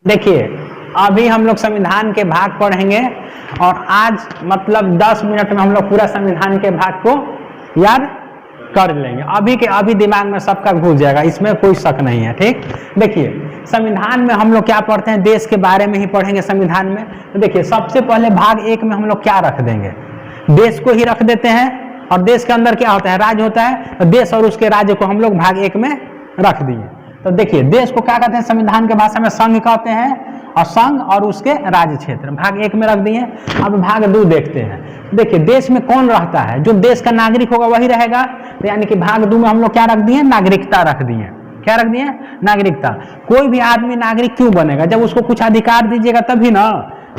देखिए अभी हम लोग संविधान के भाग पढ़ेंगे और आज मतलब 10 मिनट में हम लोग पूरा संविधान के भाग को याद कर लेंगे। अभी के अभी दिमाग में सबका घुस जाएगा, इसमें कोई शक नहीं है। ठीक, देखिए संविधान में हम लोग क्या पढ़ते हैं, देश के बारे में ही पढ़ेंगे संविधान में। तो देखिए सबसे पहले भाग 1 में हम लोग क्या रख देंगे, देश को ही रख देते हैं। और देश के अंदर क्या होता है, राज्य होता है। तो देश और उसके राज्य को हम लोग भाग 1 में रख दिए। तो देखिए देश को क्या कहते हैं, संविधान के भाषा में संघ कहते हैं, और संघ और उसके राज्य क्षेत्र भाग 1 में रख दिए। अब भाग 2 देखते हैं। देखिए देश में कौन रहता है, जो देश का नागरिक होगा वही रहेगा। तो यानी कि भाग 2 में हम लोग क्या रख दिए, नागरिकता रख दिए। क्या रख दिए, नागरिकता। कोई भी आदमी नागरिक क्यों बनेगा, जब उसको कुछ अधिकार दीजिएगा तभी ना।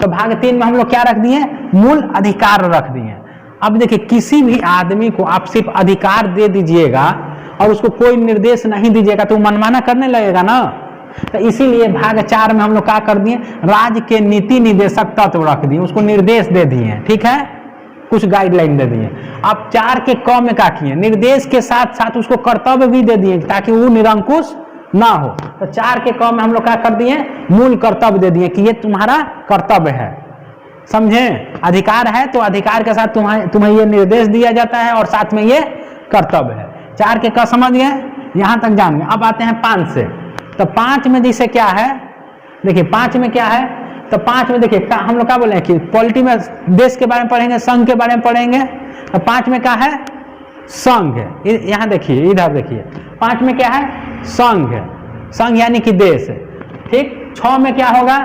तो भाग 3 में हम लोग क्या रख दिए, मूल अधिकार रख दिए। अब देखिए किसी भी आदमी को आप सिर्फ अधिकार दे दीजिएगा और उसको कोई निर्देश नहीं दीजिएगा तो मनमाना करने लगेगा ना। तो इसीलिए भाग 4 में हम लोग क्या कर दिए, राज्य के नीति निदेशक तत्व रख दिए, उसको निर्देश दे दिए। ठीक है, कुछ गाइडलाइन दे दिए। अब 4 के क में क्या किए, निर्देश के साथ साथ उसको कर्तव्य भी दे दिए ताकि वो निरंकुश ना हो। तो 4 के क में हम लोग क्या कर दिए, मूल कर्तव्य दे दिए कि ये तुम्हारा कर्तव्य है। समझे, अधिकार है तो अधिकार के साथ तुम्हें ये निर्देश दिया जाता है और साथ में ये कर्तव्य है। 4 के क समझ गए, यहां तक जान गए। अब आते हैं 5 से। तो 5 में जैसे क्या है, देखिए 5 में क्या है, तो 5 में देखिए हम लोग क्या बोले कि पॉलिटी में देश के बारे में पढ़ेंगे, संघ के बारे में पढ़ेंगे। तो 5 में क्या है, संघ। यहाँ देखिए, इधर देखिए 5 में क्या है, संघ। संघ यानी कि देश। ठीक, 6 में क्या होगा,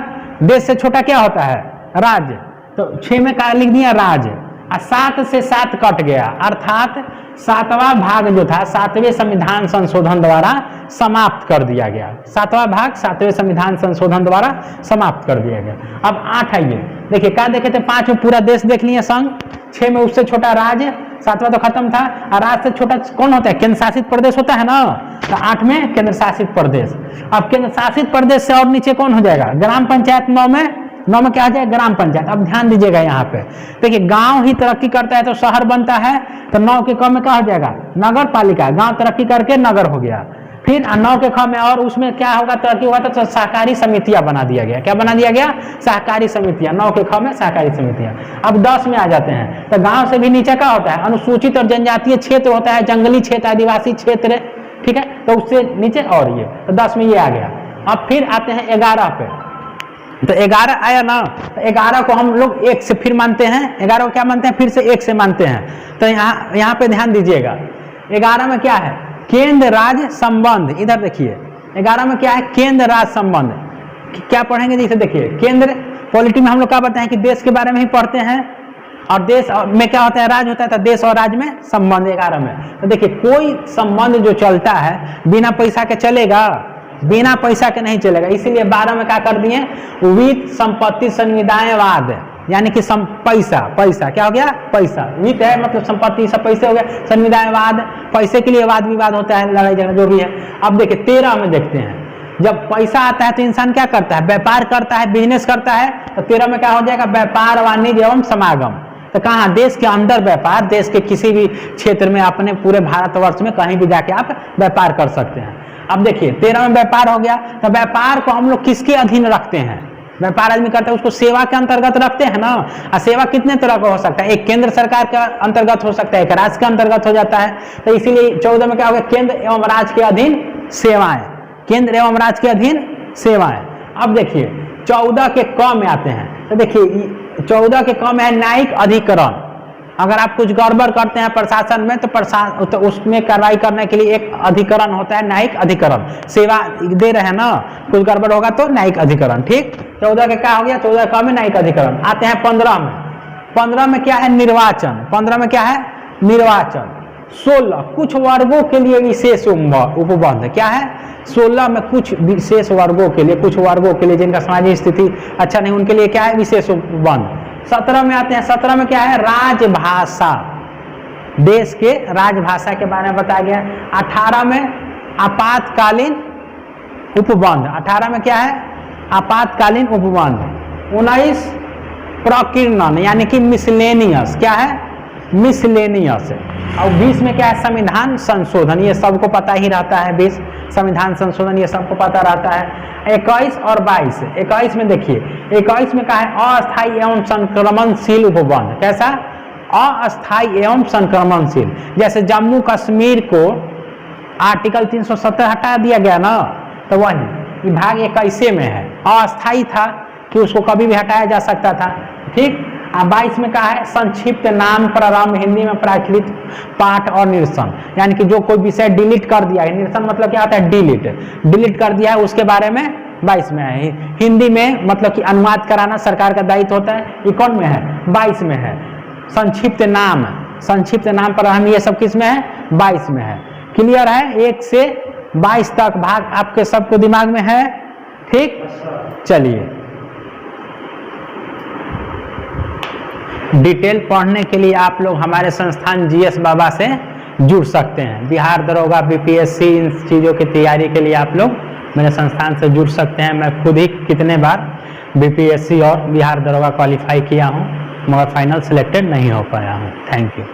देश से छोटा क्या होता है, राज्य। तो 6 में क्या लिख दिया, राज्य। और 7 से 7 कट गया, अर्थात 7वां भाग जो था 7वें संविधान संशोधन द्वारा समाप्त कर दिया गया। 7वां भाग 7वें संविधान संशोधन द्वारा समाप्त कर दिया गया। अब 8 आइए, देखिए क्या देखे थे, 5 में पूरा देश देख लिए संघ, 6 में उससे छोटा राज्य, 7वां तो खत्म था। और राज्य से छोटा कौन होता है, केंद्र शासित प्रदेश होता है ना। तो 8 में केंद्र शासित प्रदेश। अब केंद्र शासित प्रदेश से और नीचे कौन हो जाएगा, ग्राम पंचायत। 9 में क्या आ जाएगा, ग्राम पंचायत। अब ध्यान दीजिएगा यहाँ पे, देखिए गांव ही तरक्की करता है तो शहर बनता है। तो 9 के क में क्या हो जाएगा, नगर पालिका। गांव तरक्की करके नगर हो गया। फिर 9 के ख में और उसमें क्या होगा, तरक्की हुआ तो सहकारी समितियां बना दिया गया। क्या बना दिया गया, सहकारी समितियां। 9 के ख में सहकारी समितियां। अब 10 में आ जाते हैं। तो गांव से भी नीचे क्या होता है, अनुसूचित और जनजातीय क्षेत्र होता है, जंगली क्षेत्र, आदिवासी क्षेत्र। ठीक है, तो उससे नीचे और ये, तो 10 में ये आ गया। अब फिर आते हैं 11 पे। तो 11 आया ना, तो 11 को हम लोग 1 से फिर मानते हैं। 11 को क्या मानते हैं, फिर से 1 से मानते हैं। तो यहाँ पे ध्यान दीजिएगा, 11 में क्या है, केंद्र राज्य संबंध। इधर देखिए 11 में क्या है, केंद्र राज्य संबंध। क्या पढ़ेंगे, जैसे देखिए केंद्र पॉलिटी में हम लोग क्या बताएं कि देश के बारे में ही पढ़ते हैं। और देश में क्या होता है, राज्य होता है। तो देश और राज्य में संबंध 11 में। तो देखिए कोई संबंध जो चलता है बिना पैसा के चलेगा, बिना पैसा के नहीं चलेगा। इसीलिए 12 में क्या कर दिए, वित्त संपत्ति संविदायवाद, यानी कि पैसा। पैसा क्या हो गया, पैसा। वित्त है मतलब संपत्ति, सब पैसे हो गए। संविदायवाद, पैसे के लिए वाद विवाद होता है, लड़ाई झगड़ा जो भी है। अब देखिए 13 में देखते हैं, जब पैसा आता है तो इंसान क्या करता है, व्यापार करता है, बिजनेस करता है। तो 13 में क्या हो जाएगा, व्यापार वाणिज्य एवं समागम। तो कहाँ, देश के अंदर व्यापार, देश के किसी भी क्षेत्र में, अपने पूरे भारतवर्ष में कहीं भी जाके आप व्यापार कर सकते हैं। अब देखिए 13 में व्यापार हो गया। तो व्यापार को हम लोग किसके अधीन रखते हैं, व्यापार आदमी करता है उसको सेवा के अंतर्गत रखते हैं ना। और सेवा कितने तरह का हो सकता है, एक केंद्र सरकार के अंतर्गत हो सकता है, एक राज्य के अंतर्गत हो जाता है। तो इसीलिए 14 में क्या हो गया, केंद्र एवं राज्य के अधीन सेवाएं। केंद्र एवं राज्य के अधीन सेवाएं। अब देखिए 14 के क में आते हैं। तो देखिए 14 के क में है न्यायिक अधिकरण। अगर आप कुछ गड़बड़ करते हैं प्रशासन में तो उसमें कार्रवाई करने के लिए एक अधिकरण होता है, न्यायिक अधिकरण। सेवा दे रहे हैं ना, कुछ गड़बड़ होगा तो न्यायिक अधिकरण। ठीक, 14 के क्या हो गया, 14 का में न्यायिक अधिकरण। आते हैं 15 में। 15 में क्या है, निर्वाचन। 15 में क्या है, निर्वाचन। 16 कुछ वर्गों के लिए विशेष उपबंध। क्या है, 16 में कुछ विशेष वर्गों के लिए, कुछ वर्गों के लिए जिनका सामाजिक स्थिति अच्छा नहीं, उनके लिए क्या है, विशेष उपबंध। 17 में आते हैं। 17 में क्या है, राजभाषा। देश के राजभाषा के बारे में बताया गया। 18 में आपातकालीन उपबंध। 18 में क्या है, आपातकालीन उपबंध। 19 प्रकीर्णन यानी कि मिसलेनियस। क्या है, मिसलेनियस। और 20 में क्या है, संविधान संशोधन। ये सबको पता ही रहता है 20। संविधान संशोधन ये सबको पता रहता है। 21 और 22, 21 में देखिए, 21 में कहा है अस्थायी एवं संक्रमणशील उपबंध। कैसा? अस्थायी एवं संक्रमणशील। जैसे जम्मू कश्मीर को आर्टिकल 370 हटा दिया गया ना, तो वही भाग 21 में है, अस्थायी था कि उसको कभी भी हटाया जा सकता था। ठीक। 22 में कहा है संक्षिप्त नाम प्रारंभ हिंदी में प्रचलित पाठ और निरसन, यानी कि जो कोई विषय डिलीट कर दिया है, निरसन मतलब क्या होता है? डिलीट कर दिया है, उसके बारे में 22 में है। हिंदी में मतलब कि अनुवाद कराना सरकार का दायित्व होता है, ये कौन में है? 22 में है। संक्षिप्त नाम प्रारंभ ये सब किस में है? 22 में है। क्लियर है? 1 से 22 तक भाग आपके सबको दिमाग में है। ठीक, चलिए डिटेल पढ़ने के लिए आप लोग हमारे संस्थान जीएस बाबा से जुड़ सकते हैं। बिहार दरोगा, बीपीएससी, इन चीज़ों की तैयारी के लिए आप लोग मेरे संस्थान से जुड़ सकते हैं। मैं खुद ही कितने बार बीपीएससी और बिहार दरोगा क्वालिफाई किया हूँ, मगर फाइनल सिलेक्टेड नहीं हो पाया हूँ। Thank you.